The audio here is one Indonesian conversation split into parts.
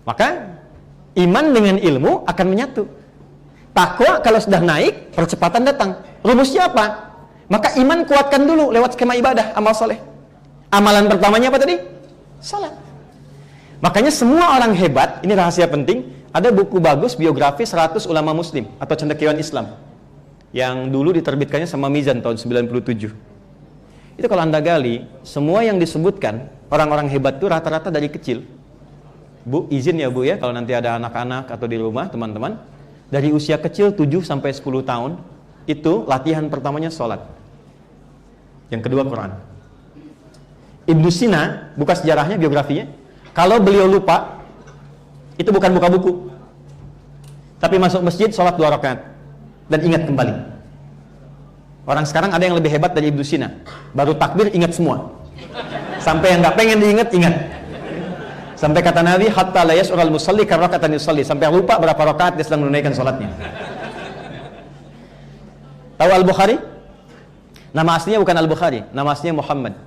Maka iman dengan ilmu akan menyatu. Takwa kalau sudah naik, percepatan datang. Rumusnya apa? Maka iman kuatkan dulu lewat skema ibadah, amal soleh. Amalan pertamanya apa tadi? Salat. Makanya semua orang hebat, ini rahasia penting, ada buku bagus biografi 100 ulama muslim atau cendekiawan Islam yang dulu diterbitkannya sama Mizan tahun 97. Itu kalau Anda gali, semua yang disebutkan orang-orang hebat itu rata-rata dari kecil. Bu, izin ya Bu ya, kalau nanti ada anak-anak atau di rumah teman-teman, dari usia kecil 7 sampai 10 tahun itu latihan pertamanya sholat, yang kedua Quran. Ibnu Sina, buka sejarahnya, biografinya, kalau beliau lupa, itu bukan buka buku, tapi masuk masjid, sholat 2 rakaat dan ingat kembali. Orang sekarang ada yang lebih hebat dari Ibnu Sina, baru takbir ingat semua, sampai yang nggak pengen diingat, ingat. Sampai kata Nabi, hatta la yas'ural musalli karakatan yusalli, sampai lupa berapa rakaat dia sedang menunaikan sholatnya. Tahu Al-Bukhari? Nama aslinya bukan Al-Bukhari, nama aslinya Muhammad.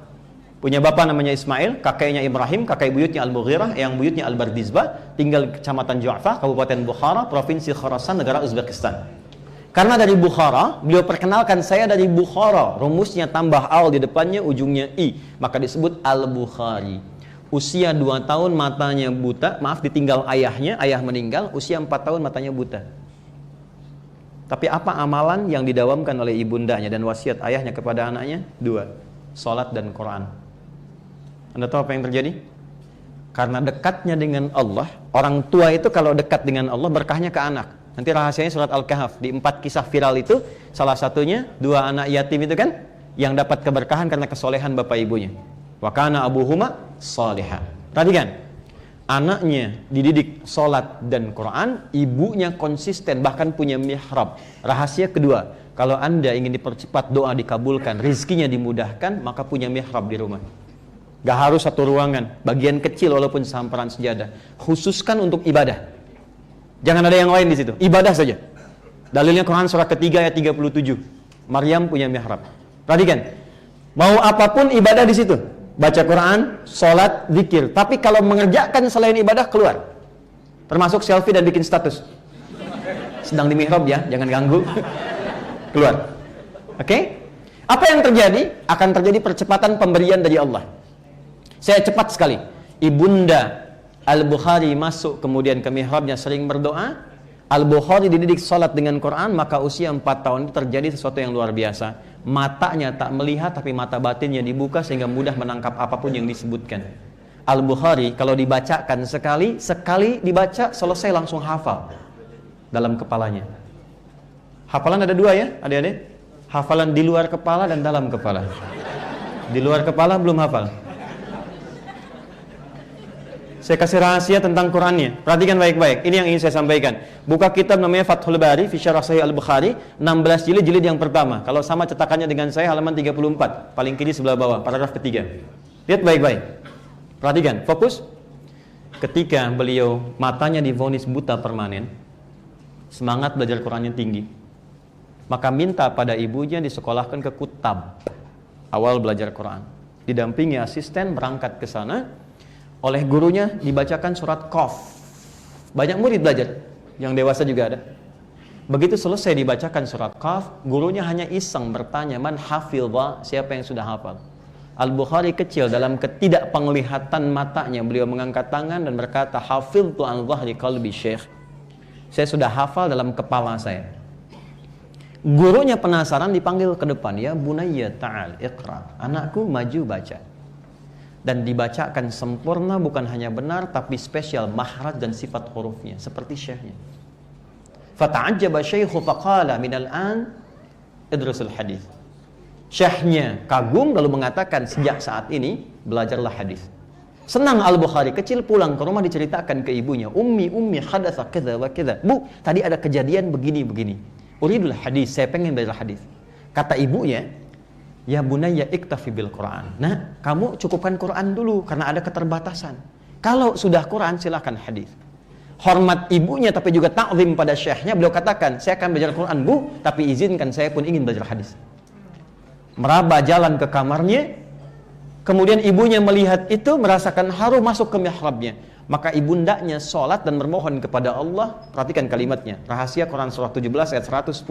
Punya bapak namanya Ismail, kakeknya Ibrahim, kakek buyutnya Al-Mughirah, yang buyutnya Al-Bardizbah, tinggal di Kecamatan Ju'fa, Kabupaten Bukhara, Provinsi Khorasan, negara Uzbekistan. Karena dari Bukhara, beliau perkenalkan, saya dari Bukhara, rumusnya tambah al di depannya, ujungnya i, maka disebut Al-Bukhari. Usia 2 tahun matanya buta, maaf ditinggal ayahnya, ayah meninggal, usia 4 tahun matanya buta. Tapi apa amalan yang didawamkan oleh ibundanya dan wasiat ayahnya kepada anaknya? 2, salat dan Quran. Anda tahu apa yang terjadi? Karena dekatnya dengan Allah, orang tua itu kalau dekat dengan Allah berkahnya ke anak. Nanti rahasianya surat Al-Kahf, di 4 kisah viral itu, salah satunya 2 anak yatim itu kan, yang dapat keberkahan karena kesolehan bapak ibunya. Wa kana abuhuma salihah. Perhatikan, anaknya dididik sholat dan Quran, ibunya konsisten, bahkan punya mihrab. Rahasia kedua, kalau Anda ingin dipercepat doa dikabulkan, rizkinya dimudahkan, maka punya mihrab di rumah. Gak harus satu ruangan, bagian kecil walaupun sehamparan sejadah. Khususkan untuk ibadah. Jangan ada yang lain di situ, ibadah saja. Dalilnya Quran surah ketiga ayat 37. Maryam punya mihrab. Perhatikan, mau apapun ibadah di situ. Baca Quran, sholat, zikir. Tapi kalau mengerjakan selain ibadah, keluar. Termasuk selfie dan bikin status. Sedang di mihrab ya, jangan ganggu. Keluar. Oke? Apa yang terjadi? Akan terjadi percepatan pemberian dari Allah. Saya cepat sekali. Ibunda Al-Bukhari masuk kemudian ke mihrabnya sering berdoa. Al-Bukhari dididik sholat dengan Quran, maka usia 4 tahun itu terjadi sesuatu yang luar biasa. Matanya tak melihat, tapi mata batinnya dibuka sehingga mudah menangkap apapun yang disebutkan. Al-Bukhari kalau dibacakan sekali dibaca, selesai langsung hafal dalam kepalanya. Hafalan ada 2 ya adik-adik? Hafalan di luar kepala dan dalam kepala. Di luar kepala belum hafal. Saya kasih rahasia tentang Qurannya. Perhatikan baik-baik. Ini yang ingin saya sampaikan. Buka kitab namanya Fathul Bari fi Syarah Sahih Al-Bukhari, 16 jilid yang pertama. Kalau sama cetakannya dengan saya, halaman 34, paling kiri sebelah bawah, paragraf ketiga. Lihat baik-baik. Perhatikan, fokus. Ketika beliau matanya divonis buta permanen, semangat belajar Qurannya tinggi, maka minta pada ibunya disekolahkan ke Kutab, awal belajar Quran. Didampingi asisten berangkat ke sana. Oleh gurunya dibacakan surat Qaf. Banyak murid belajar, yang dewasa juga ada. Begitu selesai dibacakan surat Qaf, gurunya hanya iseng bertanya, man hafidha, siapa yang sudah hafal? Al-Bukhari kecil, dalam ketidakpenglihatan matanya, beliau mengangkat tangan dan berkata, hafidtu an dhahri qalbi syekh. Saya sudah hafal dalam kepala saya. Gurunya penasaran, dipanggil ke depan, ya bunayya ta'al iqra, anakku maju baca. Dan dibacakan sempurna, bukan hanya benar, tapi spesial mahraj dan sifat hurufnya seperti syekhnya. Fata'ajjaba syaikhu faqala minal an idrusul hadis. Syekhnya kagum lalu mengatakan, sejak saat ini belajarlah hadis. Senang Al-Bukhari, kecil pulang ke rumah diceritakan ke ibunya, ummi hadatsa kadza wa kadza. Bu, tadi ada kejadian begini. Uridul hadis, saya pengen belajar hadis. Kata ibunya, ya bunayya iktafi bil Quran. Nah, kamu cukupkan Quran dulu karena ada keterbatasan. Kalau sudah Quran silakan hadis. Hormat ibunya tapi juga ta'zim pada syekhnya, beliau katakan, saya akan belajar Quran Bu, tapi izinkan saya pun ingin belajar hadis. Meraba jalan ke kamarnya, kemudian ibunya melihat itu, merasakan haru, masuk ke mihrabnya. Maka ibundanya sholat dan bermohon kepada Allah. Perhatikan kalimatnya, rahasia Quran surah 17 ayat 110.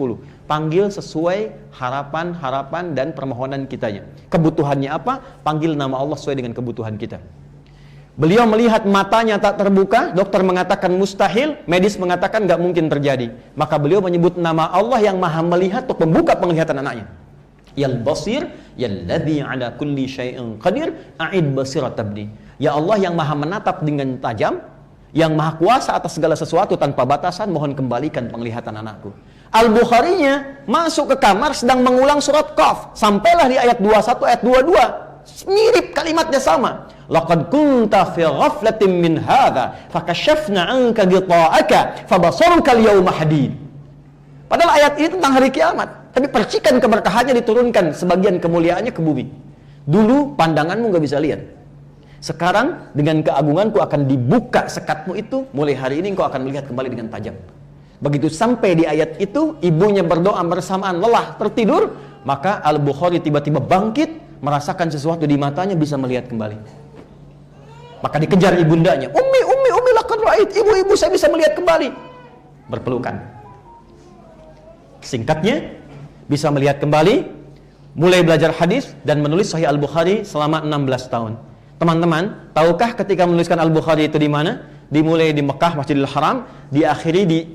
Panggil sesuai harapan-harapan dan permohonan kitanya. Kebutuhannya apa? Panggil nama Allah sesuai dengan kebutuhan kita. Beliau melihat matanya tak terbuka, dokter mengatakan mustahil, medis mengatakan gak mungkin terjadi. Maka beliau menyebut nama Allah yang maha melihat untuk membuka penglihatan anaknya. Yal basir, yalladzi ala kulli syai'in qadir, a'id basirat abdi. Ya Allah yang maha menatap dengan tajam, yang maha kuasa atas segala sesuatu tanpa batasan, mohon kembalikan penglihatan anakku. Al-Bukharinya masuk ke kamar sedang mengulang surat Qaf. Sampailah di ayat 21, ayat 22. Mirip kalimatnya sama. Laqad kunta fi ghaflatin min hadza, fakashafna 'anka ghita'aka, fabasaruka al-yawma hadid. Padahal ayat ini tentang hari kiamat. Tapi percikan keberkahannya diturunkan, sebagian kemuliaannya ke bumi. Dulu pandanganmu gak bisa lihat. Sekarang dengan keagunganku akan dibuka sekatmu itu. Mulai hari ini engkau akan melihat kembali dengan tajam. Begitu sampai di ayat itu, ibunya berdoa bersamaan lelah tertidur. Maka Al-Bukhari tiba-tiba bangkit, merasakan sesuatu di matanya, bisa melihat kembali. Maka dikejar ibundanya. Ummi laqad ra'ait. Ibu, saya bisa melihat kembali. Berpelukan. Singkatnya, bisa melihat kembali, mulai belajar hadis dan menulis Sahih Al-Bukhari selama 16 tahun. Teman-teman, tahukah ketika menuliskan Al-Bukhari itu di mana? Dimulai di Mekah, Masjidil Haram, diakhiri di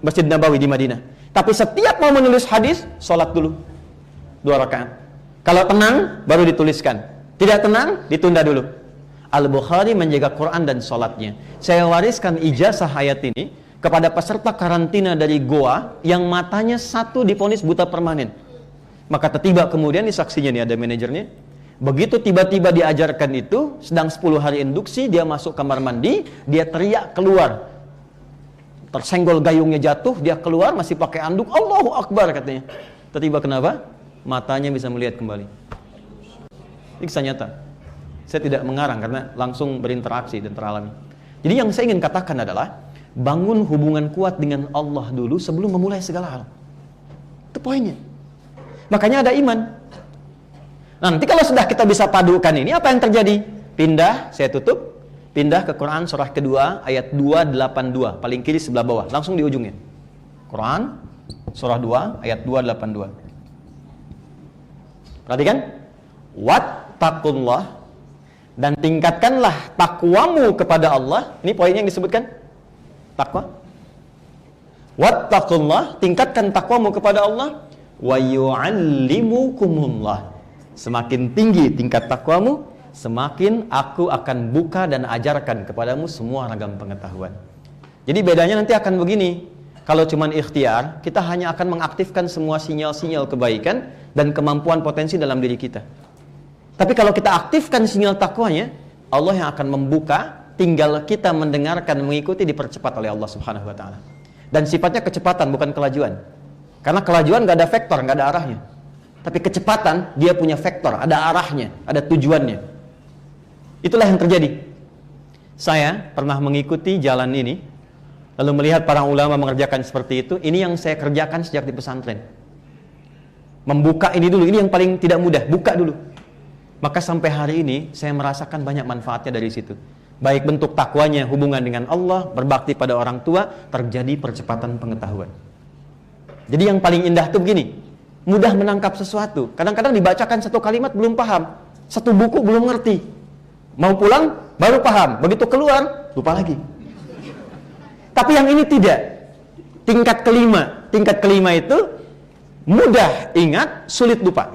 Masjid Nabawi di Madinah. Tapi setiap mau menulis hadis, sholat dulu 2 rakaat. Kalau tenang, baru dituliskan. Tidak tenang, ditunda dulu. Al-Bukhari menjaga Quran dan sholatnya. Saya wariskan ijazah ayat ini kepada peserta karantina dari Goa yang matanya satu divonis buta permanen. Maka tiba kemudian, ini saksinya nih, ada manajernya. Begitu tiba-tiba diajarkan itu, sedang 10 hari induksi, dia masuk kamar mandi, dia teriak keluar. Tersenggol gayungnya jatuh, dia keluar masih pakai anduk, Allahu Akbar katanya. Tiba-tiba kenapa? Matanya bisa melihat kembali. Ini kisah nyata. Saya tidak mengarang karena langsung berinteraksi dan teralami. Jadi yang saya ingin katakan adalah, bangun hubungan kuat dengan Allah dulu sebelum memulai segala hal. Itu poinnya. Makanya ada iman. Nanti kalau sudah kita bisa padukan ini, apa yang terjadi? Pindah, saya tutup. Pindah ke Quran surah kedua ayat 282, paling kiri sebelah bawah, langsung di ujungnya. Quran surah 2 ayat 282. Perhatikan. Wattaqullah, dan tingkatkanlah takwamu kepada Allah. Ini poinnya yang disebutkan. Takwa. Wattaqullah, tingkatkan takwamu kepada Allah. Wa yu'allimukumullah. Semakin tinggi tingkat takwamu, semakin aku akan buka dan ajarkan kepadamu semua ragam pengetahuan. Jadi bedanya nanti akan begini. Kalau cuman ikhtiar, kita hanya akan mengaktifkan semua sinyal-sinyal kebaikan dan kemampuan potensi dalam diri kita. Tapi kalau kita aktifkan sinyal takwanya, Allah yang akan membuka, tinggal kita mendengarkan, mengikuti, dipercepat oleh Allah Subhanahu wa taala. Dan sifatnya kecepatan, bukan kelajuan. Karena kelajuan gak ada vektor, gak ada arahnya. Tapi kecepatan, dia punya vektor, ada arahnya, ada tujuannya. Itulah yang terjadi. Saya pernah mengikuti jalan ini, lalu melihat para ulama mengerjakan seperti itu. Ini yang saya kerjakan sejak di pesantren. Membuka ini dulu, ini yang paling tidak mudah, buka dulu. Maka sampai hari ini, saya merasakan banyak manfaatnya dari situ. Baik bentuk takwanya, hubungan dengan Allah, berbakti pada orang tua, terjadi percepatan pengetahuan. Jadi yang paling indah itu begini, mudah menangkap sesuatu. Kadang-kadang dibacakan satu kalimat belum paham, satu buku belum ngerti. Mau pulang baru paham, begitu keluar lupa lagi. Tapi yang ini tidak. Tingkat kelima itu mudah ingat, sulit lupa.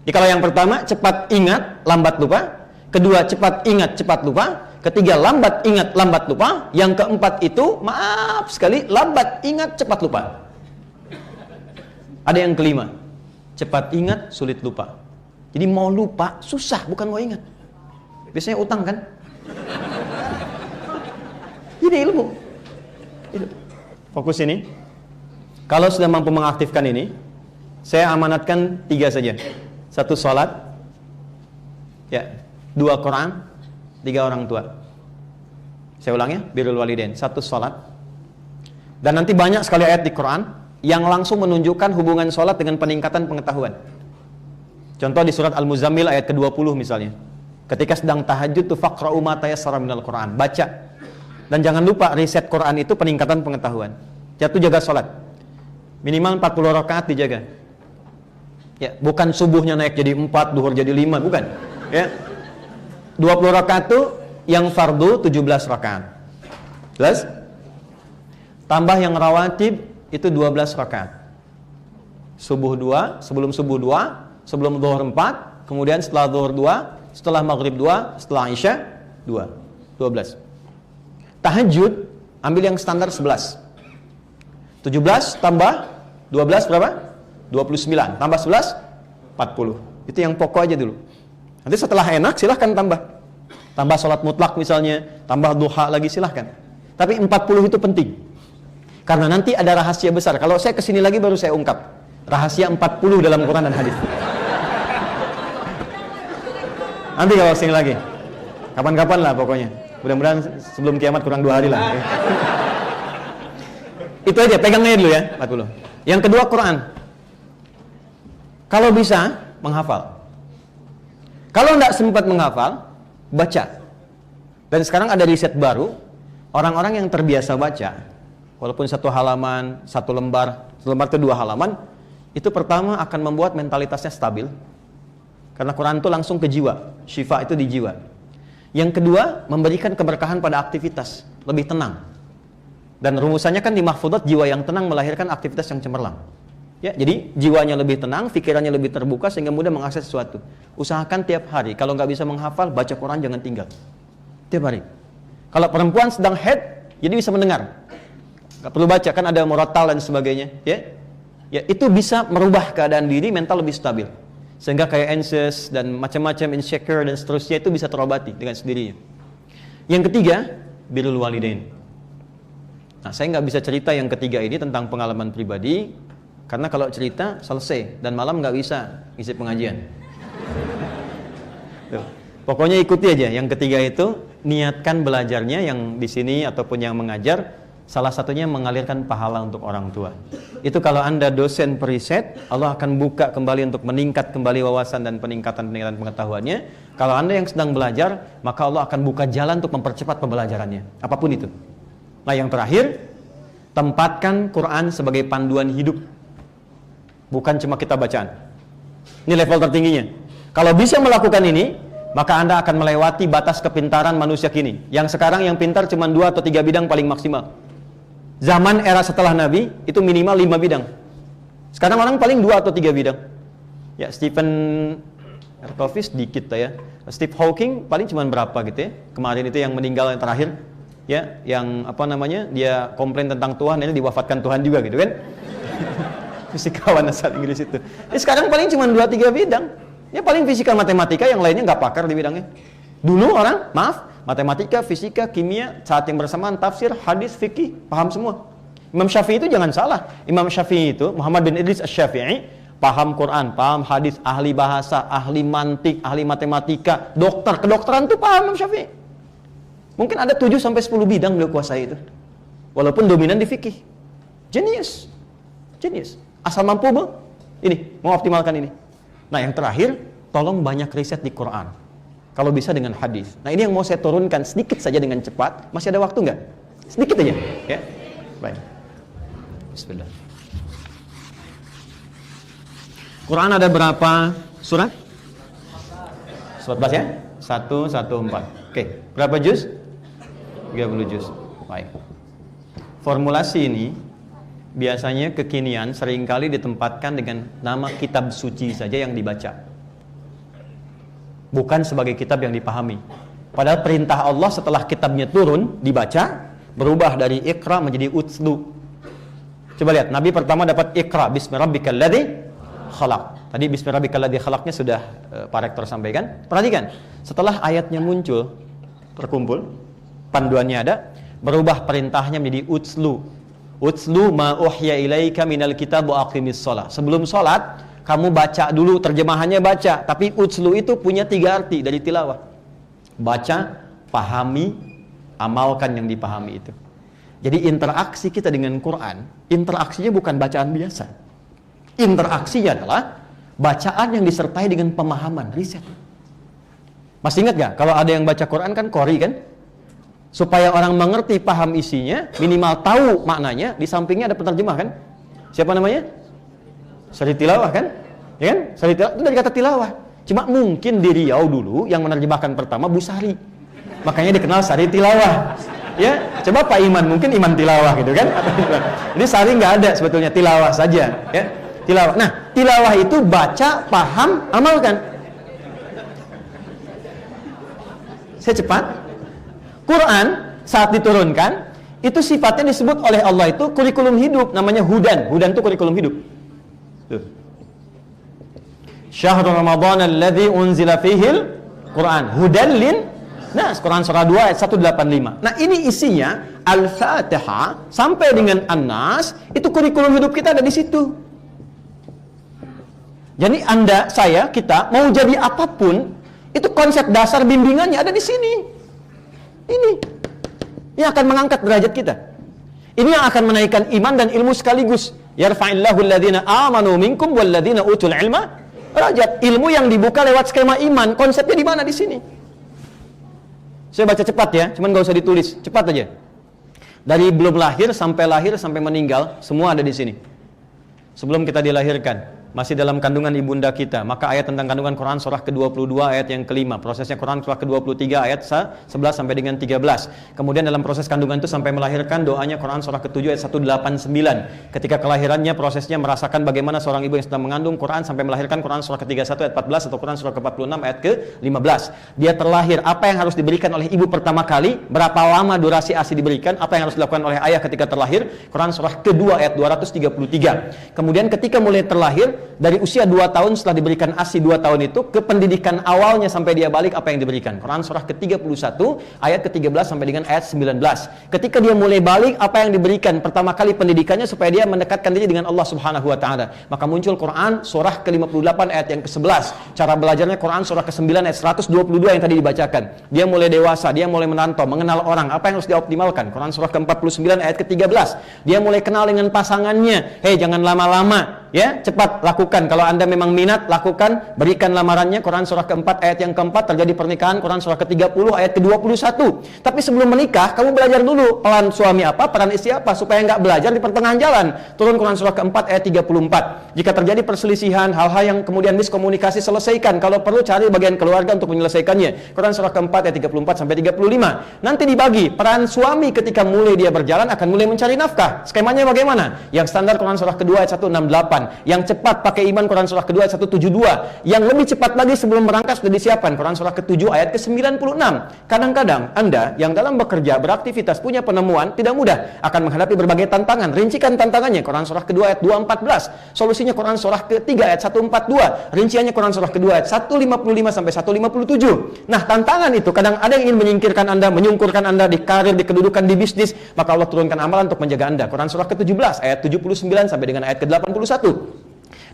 Jadi kalau yang pertama cepat ingat, lambat lupa. Kedua cepat ingat, cepat lupa. Ketiga lambat ingat, lambat lupa. Yang keempat itu maaf sekali, lambat ingat, cepat lupa. Ada yang kelima, cepat ingat, sulit lupa. Jadi mau lupa susah, bukan mau ingat. Biasanya utang kan? Ini ilmu. Fokus ini. Kalau sudah mampu mengaktifkan ini, saya amanatkan 3 saja. 1 sholat, ya, 2 Quran, 3 orang tua. Saya ulang ya, birrul walidain. 1 sholat. Dan nanti banyak sekali ayat di Quran yang langsung menunjukkan hubungan sholat dengan peningkatan pengetahuan. Contoh di surat Al-Muzammil ayat ke-20 misalnya. Ketika sedang tahajud tuh faqra'u ma tayassara minal Qur'an, baca. Dan jangan lupa riset Quran itu peningkatan pengetahuan. Jatuh jaga salat. Minimal 40 rakaat dijaga. Ya, bukan subuhnya naik jadi 4, duhur jadi 5, bukan. Ya. 20 rakaat tuh yang fardu 17 rakaat. Jelas? Tambah yang rawatib itu 12 rakaat. Subuh 2, sebelum subuh 2, sebelum zuhur 4, kemudian setelah zuhur 2, setelah maghrib 2, setelah isya 2. 12. Tahajud ambil yang standar 11. 17 tambah 12 berapa? 29. Tambah 11 40. Itu yang pokok aja dulu. Nanti setelah enak silahkan tambah. Tambah sholat mutlak misalnya, tambah duha lagi silahkan. Tapi 40 itu penting. Karena nanti ada rahasia besar. Kalau saya kesini lagi baru saya ungkap. Rahasia 40 dalam Quran dan hadis. Nanti kalau sini lagi. Kapan-kapan lah pokoknya. Mudah-mudahan sebelum kiamat kurang 2 hari lah. Itu aja, pegangnya dulu ya, 40. Yang kedua Quran. Kalau bisa, menghafal. Kalau tidak sempat menghafal, baca. Dan sekarang ada riset baru, orang-orang yang terbiasa baca, walaupun satu halaman, satu lembar itu 2 halaman, itu pertama akan membuat mentalitasnya stabil. Karena Quran itu langsung ke jiwa, syifa itu di jiwa. Yang kedua, memberikan keberkahan pada aktivitas, lebih tenang. Dan rumusannya kan di mahfudzat, jiwa yang tenang melahirkan aktivitas yang cemerlang. Ya, jadi jiwanya lebih tenang, pikirannya lebih terbuka sehingga mudah mengakses sesuatu. Usahakan tiap hari, kalau nggak bisa menghafal, baca Quran jangan tinggal. Tiap hari. Kalau perempuan sedang haid, jadi bisa mendengar. Nggak perlu baca, kan ada murattal dan sebagainya. Ya, itu bisa merubah keadaan diri, mental lebih stabil. Sehingga kayak anxious dan macam-macam insecure dan seterusnya itu bisa terobati dengan sendirinya. Yang ketiga, birrul walidain. Nah, saya nggak bisa cerita yang ketiga ini tentang pengalaman pribadi, karena kalau cerita selesai dan malam nggak bisa isi pengajian. Tuh. Pokoknya ikuti aja. Yang ketiga itu niatkan belajarnya yang di sini ataupun yang mengajar. Salah satunya mengalirkan pahala untuk orang tua. Itu kalau Anda dosen periset, Allah akan buka kembali untuk meningkat kembali wawasan dan peningkatan pengetahuannya. Kalau Anda yang sedang belajar, maka Allah akan buka jalan untuk mempercepat pembelajarannya. Apapun itu. Nah, yang terakhir, tempatkan Quran sebagai panduan hidup. Bukan cuma kitab bacaan. Ini level tertingginya. Kalau bisa melakukan ini, maka Anda akan melewati batas kepintaran manusia kini. Yang sekarang yang pintar cuma 2 atau 3 bidang paling maksimal. Zaman era setelah Nabi itu minimal 5 bidang. Sekarang orang paling 2 atau 3 bidang. Ya, Stephen Hawking sedikit lah ya. Steve Hawking paling cuma berapa gitu ya. Kemarin itu yang meninggal yang terakhir, ya, yang apa namanya? Dia komplain tentang Tuhan, ini diwafatkan Tuhan juga gitu kan. Fisikawan asal Inggris itu. Sekarang paling cuma 2-3 bidang. Ya paling fisika matematika, yang lainnya nggak pakar di bidangnya. Dulu orang, matematika, fisika, kimia, saat yang bersamaan tafsir, hadis, fikih, paham semua. Imam Syafi'i itu jangan salah. Imam Syafi'i itu, Muhammad bin Idris Asy-Syafi'i, paham Quran, paham hadis, ahli bahasa, ahli mantik, ahli matematika, dokter, kedokteran itu paham Imam Syafi'i. Mungkin ada 7-10 bidang beliau kuasai itu. Walaupun dominan di fikih. Genius. Asal mampu mengoptimalkan ini. Nah, yang terakhir, tolong banyak riset di Quran. Kalau bisa dengan hadis. Nah, ini yang mau saya turunkan sedikit saja dengan cepat. Masih ada waktu nggak? Sedikit aja, ya. Baik. Bismillah. Quran ada berapa surat? Surat bahasa ya? 114. Oke, berapa juz? 30 juz. Baik. Formulasi ini biasanya kekinian seringkali ditempatkan dengan nama kitab suci saja yang dibaca. Bukan sebagai kitab yang dipahami. Padahal perintah Allah setelah kitabnya turun, dibaca, berubah dari Iqra menjadi Utslu. Coba lihat, Nabi pertama dapat Iqra, Bismi Rabbikal ladzi khalaq. Tadi Bismi Rabbikal ladzi khalaqnya sudah Pak Rektor sampaikan. Perhatikan, setelah ayatnya muncul, terkumpul, panduannya ada, berubah perintahnya menjadi Utslu. Utslu ma uhya ilaika minal kitab wa aqimis shalah. Sebelum salat, kamu baca dulu, terjemahannya baca. Tapi utslu itu punya 3 arti dari tilawah. Baca, pahami, amalkan yang dipahami itu. Jadi interaksi kita dengan Quran, interaksinya bukan bacaan biasa. Interaksinya adalah bacaan yang disertai dengan pemahaman, riset. Masih ingat gak? Kalau ada yang baca Quran kan qori kan? Supaya orang mengerti, paham isinya, minimal tahu maknanya, di sampingnya ada penerjemah kan? Siapa namanya? Sari tilawah kan? Ya kan? Sari tilawah itu dari kata tilawah. Cuma mungkin di Riau dulu yang menerjemahkan pertama Bu Sari. Makanya dikenal Sari Tilawah. Ya, coba Pak Iman, mungkin Iman Tilawah gitu kan? Ini Sari nggak ada sebetulnya, tilawah saja. Ya, tilawah. Nah, tilawah itu baca, paham, amalkan. Saya cepat. Quran saat diturunkan itu sifatnya disebut oleh Allah itu kurikulum hidup, namanya hudan. Hudan itu kurikulum hidup. Tuh. Syahrul Ramadan alladzi unzila fihil Quran hudan lin nas, Quran surah 2 ayat 185. Nah, ini isinya Al-Fatihah sampai dengan An-Nas, itu kurikulum hidup kita ada di situ. Jadi Anda, saya, kita mau jadi apapun, itu konsep dasar bimbingannya ada di sini. Ini yang akan mengangkat derajat kita. Ini yang akan menaikkan iman dan ilmu sekaligus. Yarfa'illahu alladhina amanu minkum walladhina utul ilma derajat. Ilmu yang dibuka lewat skema iman, konsepnya di mana di sini? Saya baca cepat ya, cuman gak usah ditulis, cepat aja. Dari belum lahir sampai meninggal, semua ada di sini. Sebelum kita dilahirkan, masih dalam kandungan ibunda kita, maka ayat tentang kandungan Quran surah ke-22 ayat yang kelima, prosesnya Quran surah ke-23 ayat 11 sampai dengan 13. Kemudian dalam proses kandungan itu sampai melahirkan, doanya Quran surah ke-7 ayat 189. Ketika kelahirannya, prosesnya merasakan bagaimana seorang ibu yang sedang mengandung, Quran sampai melahirkan, Quran surah ke-31 ayat 14 atau Quran surah ke-46 ayat ke-15. Dia terlahir, apa yang harus diberikan oleh ibu pertama kali, berapa lama durasi ASI diberikan, apa yang harus dilakukan oleh ayah ketika terlahir, Quran surah ke-2 ayat 233. Kemudian ketika mulai terlahir, dari usia 2 tahun setelah diberikan ASI 2 tahun itu ke pendidikan awalnya sampai dia balik, apa yang diberikan? Quran surah ke-31 ayat ke-13 sampai dengan ayat 19. Ketika dia mulai balik, apa yang diberikan? Pertama kali pendidikannya supaya dia mendekatkan diri dengan Allah Subhanahu wa taala. Maka muncul Quran surah ke-58 ayat yang ke-11. Cara belajarnya Quran surah ke-9 ayat 122 yang tadi dibacakan. Dia mulai dewasa, dia mulai menantau, mengenal orang, apa yang harus dioptimalkan? Quran surah ke-49 ayat ke-13. Dia mulai kenal dengan pasangannya. Hei, jangan lama-lama. Ya, cepat lakukan. Kalau Anda memang minat, lakukan, berikan lamarannya. Quran surah ke-4 ayat yang ke-4, terjadi pernikahan. Quran surah ke-30 ayat ke-21. Tapi sebelum menikah, kamu belajar dulu peran suami apa, peran istri apa, supaya nggak belajar di pertengahan jalan. Turun Quran surah ke-4 ayat 34. Jika terjadi perselisihan, hal-hal yang kemudian miskomunikasi, selesaikan. Kalau perlu cari bagian keluarga untuk menyelesaikannya. Quran surah ke-4 ayat 34 sampai 35. Nanti dibagi peran suami ketika mulai dia berjalan akan mulai mencari nafkah. Skemanya bagaimana? Yang standar Quran surah ke-2 ayat 168. Yang cepat pakai iman Quran surah ke-2 ayat 172. Yang lebih cepat lagi sebelum berangkat sudah disiapkan Quran surah ke-7 ayat ke-96. Kadang-kadang Anda yang dalam bekerja, beraktivitas, punya penemuan tidak mudah, akan menghadapi berbagai tantangan. Rincikan tantangannya Quran surah ke-2 ayat 214. Solusinya Quran surah ke-3 ayat 142. Rinciannya Quran surah ke-2 ayat 155 sampai 157. Nah, tantangan itu kadang ada yang ingin menyingkirkan Anda, menyungkurkan Anda di karir, di kedudukan, di bisnis, maka Allah turunkan amalan untuk menjaga Anda. Quran surah ke-17 ayat 79 sampai dengan ayat ke-81.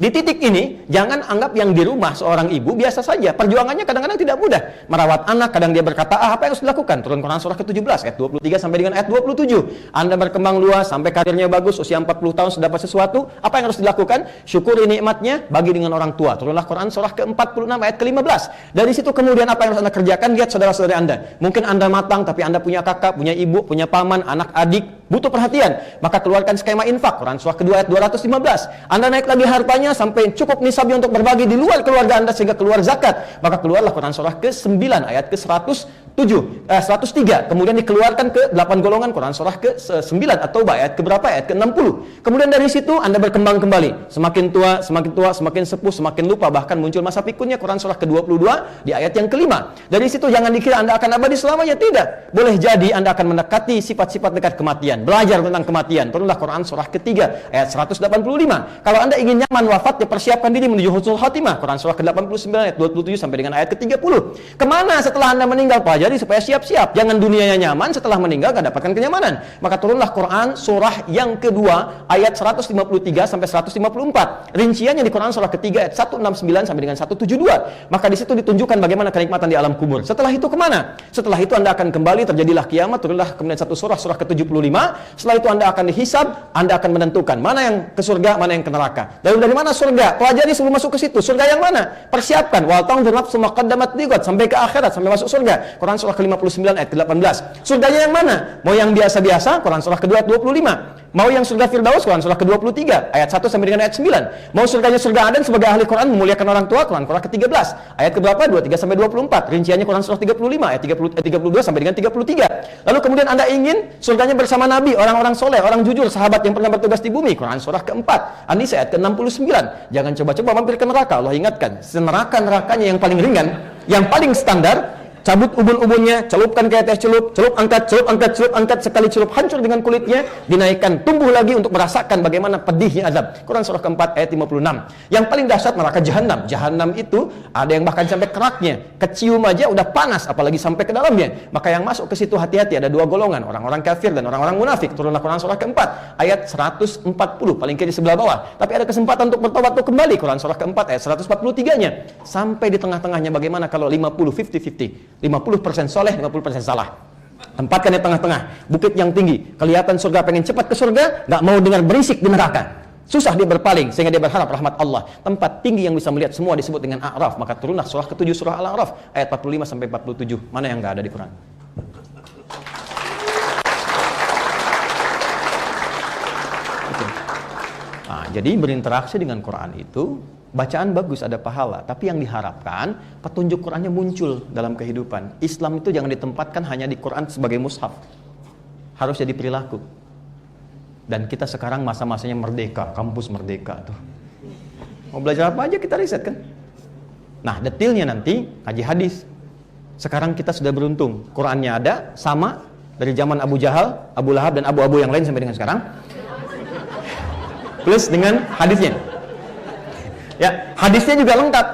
Di titik ini, jangan anggap yang di rumah seorang ibu biasa saja. Perjuangannya kadang-kadang tidak mudah. Merawat anak, kadang dia berkata, apa yang harus dilakukan? Turun Quran surah ke-17, ayat 23 sampai dengan ayat 27. Anda berkembang luas, sampai karirnya bagus, usia 40 tahun sudah dapat sesuatu, apa yang harus dilakukan? Syukuri nikmatnya, bagi dengan orang tua. Turunlah Quran surah ke-46, ayat ke-15. Dari situ kemudian apa yang harus Anda kerjakan? Lihat saudara-saudara Anda. Mungkin Anda matang, tapi Anda punya kakak, punya ibu, punya paman, anak, adik, butuh perhatian. Maka keluarkan skema infak, Quran surah ke-2 ayat 215. Anda naik lagi hartanya sampai cukup nisabnya untuk berbagi di luar keluarga Anda sehingga keluar zakat, maka keluarlah Quran surah ke-9 ayat ke-103. Kemudian dikeluarkan ke 8 golongan Quran surah ke-9 atau ayat ke-berapa? Ayat ke-60. Kemudian dari situ Anda berkembang kembali. Semakin tua, semakin sepuh, semakin lupa, bahkan muncul masa pikunnya Quran surah ke-22 di ayat yang kelima. Dari situ jangan dikira Anda akan abadi selamanya, tidak. Boleh jadi Anda akan mendekati sifat-sifat dekat kematian. Belajar tentang kematian. Turunlah Quran surah ke-3 ayat 185. Kalau Anda ingin nyaman wafat, persiapkan diri menuju husnul khatimah. Quran surah ke-89 ayat 27 sampai dengan ayat ke-30. Kemana setelah Anda meninggal? Pelajari supaya siap-siap. Jangan dunianya nyaman, setelah meninggal gak dapatkan kenyamanan. Maka turunlah Quran surah yang kedua ayat 153 sampai 154. Rinciannya di Quran surah ketiga ayat 169 sampai dengan 172. Maka di situ ditunjukkan bagaimana kenikmatan di alam kubur. Setelah itu kemana? Setelah itu Anda akan kembali, terjadilah kiamat. Turunlah kemudian satu surah ke-75. Setelah itu Anda akan dihisab, Anda akan menentukan mana yang ke surga, mana yang ke neraka. Dari mana mana surga? Pelajari sebelum masuk ke situ. Surga yang mana? Persiapkan. Wal tanzur nafsum ma qaddamat liqad, sampai ke akhirat, sampai masuk surga. Quran surah ke-59 ayat ke-18. Surganya yang mana? Mau yang biasa-biasa? Quran surah kedua 25. Mau yang surga Firdaus? Quran surah ke-23 ayat 1 sampai dengan ayat 9. Mau surganya surga Aden sebagai ahli Quran memuliakan orang tua? Quran surah ke-13 ayat ke-berapa? 23 sampai 24. Rinciannya Quran surah 35 ayat 32 sampai dengan 33. Lalu kemudian Anda ingin surganya bersama Nabi, orang-orang soleh, orang jujur, sahabat yang pernah bertugas di bumi. Quran surah ke-4 An-Nisa ayat ke-69. Jangan coba-coba mampir ke neraka. Allah ingatkan, neraka-nerakanya yang paling ringan, yang paling standar, cabut ubun-ubunnya, celupkan kayak teh celup, celup angkat, celup angkat, celup angkat, sekali celup hancur dengan kulitnya, dinaikkan, tumbuh lagi untuk merasakan bagaimana pedihnya azab. Quran surah ke-4 ayat 56. Yang paling dahsyat neraka jahanam. Jahanam itu ada yang bahkan sampai keraknya, kecium aja udah panas, apalagi sampai ke dalamnya. Maka yang masuk ke situ hati-hati, ada dua golongan, orang-orang kafir dan orang-orang munafik. Turunlah Quran surah ke-4 ayat 140, paling kiri sebelah bawah. Tapi ada kesempatan untuk bertobat, untuk kembali. Quran surah ke-4 ayat 143-nya. Sampai di tengah-tengahnya bagaimana kalau 50, 50-50. 50% soleh, 50% salah. Tempatkan di tengah-tengah, bukit yang tinggi. Kelihatan surga, pengen cepat ke surga, nggak mau dengar berisik di neraka. Susah dia berpaling, sehingga dia berharap rahmat Allah. Tempat tinggi yang bisa melihat semua disebut dengan A'raf. Maka turunlah surah ke-7 surah Al-A'raf ayat 45 sampai 47. Mana yang nggak ada di Quran? Nah, jadi berinteraksi dengan Quran itu, bacaan bagus, ada pahala, tapi yang diharapkan petunjuk Qurannya muncul dalam kehidupan. Islam itu jangan ditempatkan hanya di Quran sebagai mushaf, harus jadi perilaku. Dan kita sekarang masa-masanya merdeka, kampus merdeka tuh. Mau belajar apa aja kita riset kan. Nah, detailnya nanti kaji hadis. Sekarang kita sudah beruntung, Qurannya ada sama dari zaman Abu Jahal, Abu Lahab dan Abu-Abu yang lain sampai dengan sekarang. Plus dengan hadisnya. Ya, hadisnya juga lengkap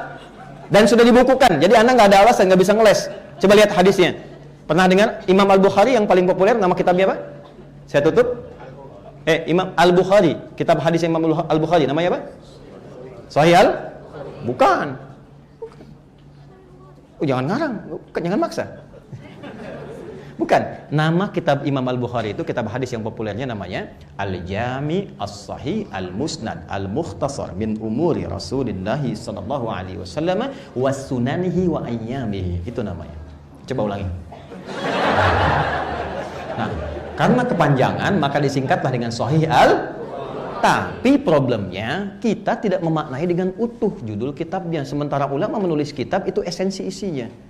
dan sudah dibukukan. Jadi Anda nggak ada alasan nggak bisa ngeles. Coba lihat hadisnya. Pernah dengar Imam Al-Bukhari yang paling populer, nama kitabnya apa? Saya tutup. Imam Al-Bukhari, kitab hadis Imam Al-Bukhari, namanya apa? Sahih Al? Bukan. Oh, jangan ngarang, jangan maksa. Bukan. Nama kitab Imam Al-Bukhari itu kitab hadis yang populernya namanya Al-Jami As-Sahih Al-Musnad Al-Mukhtasar min umuri Rasulullah sallallahu alaihi wasallam wa sunanihi wa ayyamihi. Itu namanya. Coba ulangi. Nah, karena kepanjangan maka disingkatlah dengan Sahih Al. Tapi problemnya kita tidak memaknai dengan utuh judul kitabnya. Sementara ulama menulis kitab itu esensi isinya.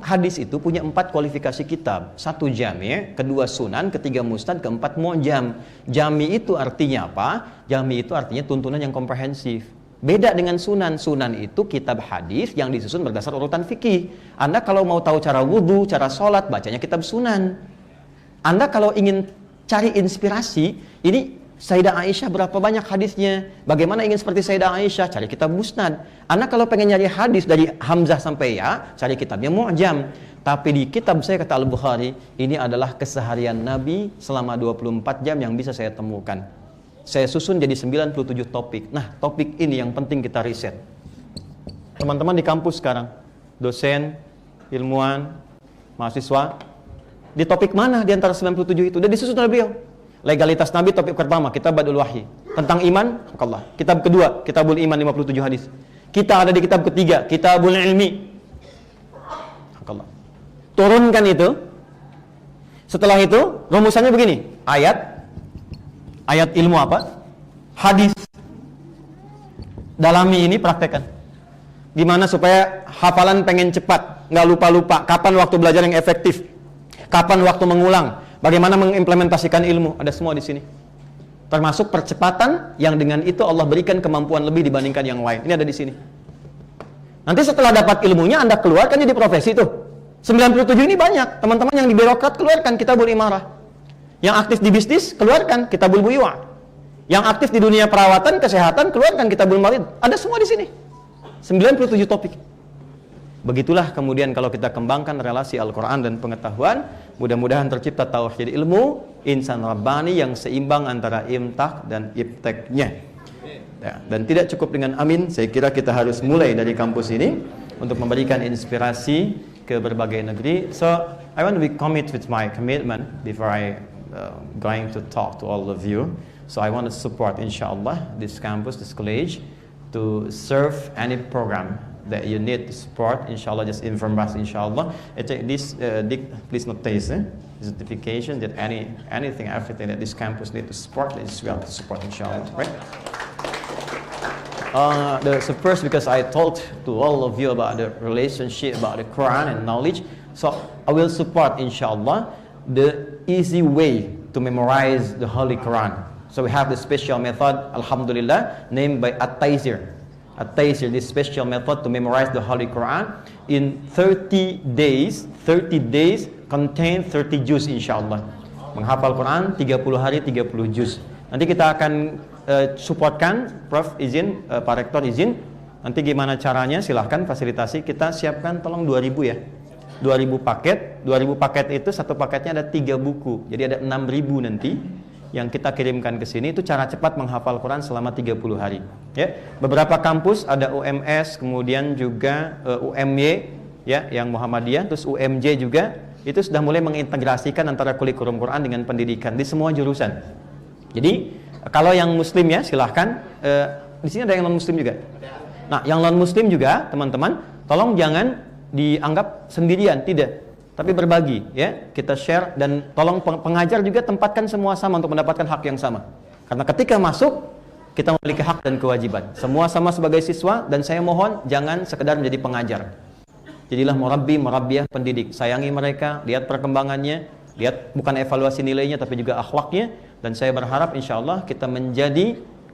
Hadis itu punya 4 kualifikasi kitab. 1 jami', kedua sunan, ketiga musnad, keempat mu'jam. Jami' itu artinya apa? Jami' itu artinya tuntunan yang komprehensif. Beda dengan sunan. Sunan itu kitab hadis yang disusun berdasar urutan fikih. Anda kalau mau tahu cara wudu, cara sholat, bacanya kitab sunan. Anda kalau ingin cari inspirasi, ini Sayyidah Aisyah berapa banyak hadisnya? Bagaimana ingin seperti Sayyidah Aisyah? Cari kitab musnad. Anda kalau pengen nyari hadis dari Hamzah sampai Ya, cari kitabnya mu'jam. Tapi di kitab saya, kata Al-Bukhari, ini adalah keseharian Nabi selama 24 jam yang bisa saya temukan. Saya susun jadi 97 topik. Nah, topik ini yang penting kita riset. Teman-teman di kampus sekarang, dosen, ilmuwan, mahasiswa, di topik mana di antara 97 itu? Udah disusun oleh beliau. Legalitas Nabi topik pertama, Kitab Badul Wahyi. Tentang iman, Allah. Kitab kedua, Kitabul Iman 57 hadis. Kita ada di kitab ketiga, Kitabul Ilmi. Allah. Turunkan itu. Setelah itu, rumusannya begini. Ayat ilmu apa? Hadis. Dalami ini, praktekkan. Gimana supaya hafalan pengen cepat, nggak lupa-lupa. Kapan waktu belajar yang efektif? Kapan waktu mengulang? Bagaimana mengimplementasikan ilmu? Ada semua di sini. Termasuk percepatan yang dengan itu Allah berikan kemampuan lebih dibandingkan yang lain. Ini ada di sini. Nanti setelah dapat ilmunya Anda keluarkan jadi profesi tuh. 97 ini banyak. Teman-teman yang di birokrat keluarkan Kitabul Imarah. Yang aktif di bisnis keluarkan Kitabul Buyu'a. Yang aktif di dunia perawatan, kesehatan keluarkan Kitabul Marid. Ada semua di sini. 97 topik. Begitulah kemudian kalau kita kembangkan relasi Al-Quran dan pengetahuan, mudah-mudahan tercipta tauhid ilmu, insan rabbani yang seimbang antara imtak dan ipteknya. Ya, dan tidak cukup dengan amin, saya kira kita harus mulai dari kampus ini untuk memberikan inspirasi ke berbagai negeri. So, I want to be commit with my commitment before I going to talk to all of you. So, I want to support insyaAllah this campus, this college. to serve any program that you need to support, inshallah, just inform us, inshallah. This, please notice, certification that anything, everything that this campus need to support, is well to support, inshallah, right? So first, because I told to all of you about the relationship, about the Quran and knowledge, so I will support, inshallah, the easy way to memorize the Holy Quran. So we have the special method, alhamdulillah, named by At-Taysir. At-Taysir, this special method to memorize the Holy Quran in 30 days contain 30 juz, insyaAllah. Menghafal Quran 30 hari 30 juz. Nanti kita akan supportkan, Prof izin, Pak Rektor izin. Nanti gimana caranya, silahkan fasilitasi. Kita siapkan tolong 2000 ya. 2000 paket itu satu paketnya ada 3 buku. Jadi ada 6000 nanti yang kita kirimkan ke sini. Itu cara cepat menghafal Quran selama 30 hari. Ya, beberapa kampus ada UMS, kemudian juga UMY ya, yang Muhammadiyah, terus UMJ juga. Itu sudah mulai mengintegrasikan antara kurikulum Quran dengan pendidikan di semua jurusan. Jadi kalau yang muslim ya silahkan. Di sini ada yang non muslim juga. Nah, yang non muslim juga teman-teman, tolong jangan dianggap sendirian, tidak, tapi berbagi ya. Kita share dan tolong pengajar juga tempatkan semua sama untuk mendapatkan hak yang sama. Karena ketika masuk kita memiliki hak dan kewajiban. Semua sama sebagai siswa, dan saya mohon jangan sekedar menjadi pengajar. Jadilah murabbiyah, pendidik. Sayangi mereka, lihat perkembangannya, lihat bukan evaluasi nilainya tapi juga akhlaknya. Dan saya berharap insyaallah kita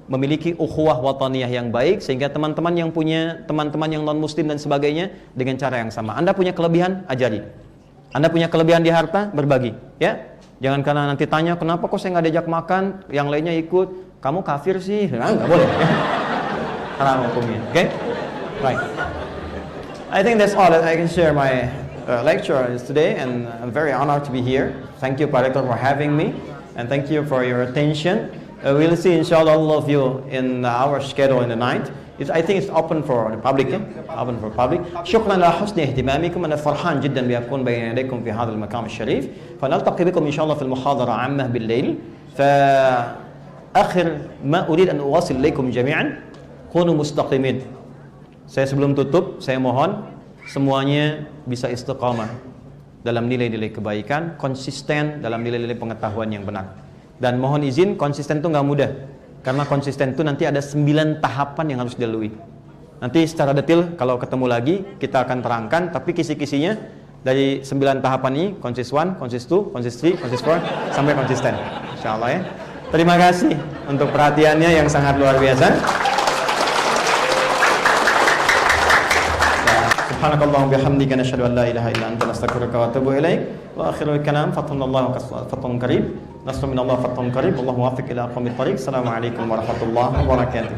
memiliki ukhuwah wataniyah yang baik, sehingga teman-teman yang punya teman-teman yang non muslim dan sebagainya dengan cara yang sama. Anda punya kelebihan, ajari. Anda punya kelebihan di harta, berbagi ya. Jangan karena nanti tanya kenapa kok saya nggak diajak makan, yang lainnya ikut, kamu kafir sih. Nah, nggak boleh ya. Haram hukumnya. Okay? Right. I think that's all that I can share my lecture today, and I'm very honored to be here. Thank you, Pak Rektor, for having me, and thank you for your attention. We'll see inshallah all of you in our schedule in the night. I think it's open for the public, open for public. شكرا على حسن اهتمامكم. أنا فرحان جدا بأكون بين يديكم في هذا المكان الشريف. فنلتقي بكم إن شاء الله في المحاضرة عامة بالليل. فآخر ما أريد أن أواصل إليكم جميعا كونوا مستقيمين. Saya sebelum tutup, saya mohon semuanya bisa istiqamah dalam nilai-nilai kebaikan, konsisten dalam nilai-nilai pengetahuan yang benar. Dan mohon izin, konsisten itu nggak mudah. Karena konsisten itu nanti ada 9 tahapan yang harus dilalui. Nanti secara detail kalau ketemu lagi kita akan terangkan, tapi kisi-kisinya dari 9 tahapan ini, konsis 1, konsis 2, konsis 3, konsis 4 sampai konsisten. Insyaallah ya. Terima kasih untuk perhatiannya yang sangat luar biasa. Subhanakallahumma bihamdika nasyhadu an la ilaha illa anta nastaghfiruka wa atubu ilaik. Wa akhirul kalam fathunallahu fathun qarib. Nasrun minallah fathun qarib. Wallahu muwaffiq ila aqwamit thariq. Assalamualaikum warahmatullahi wabarakatuh.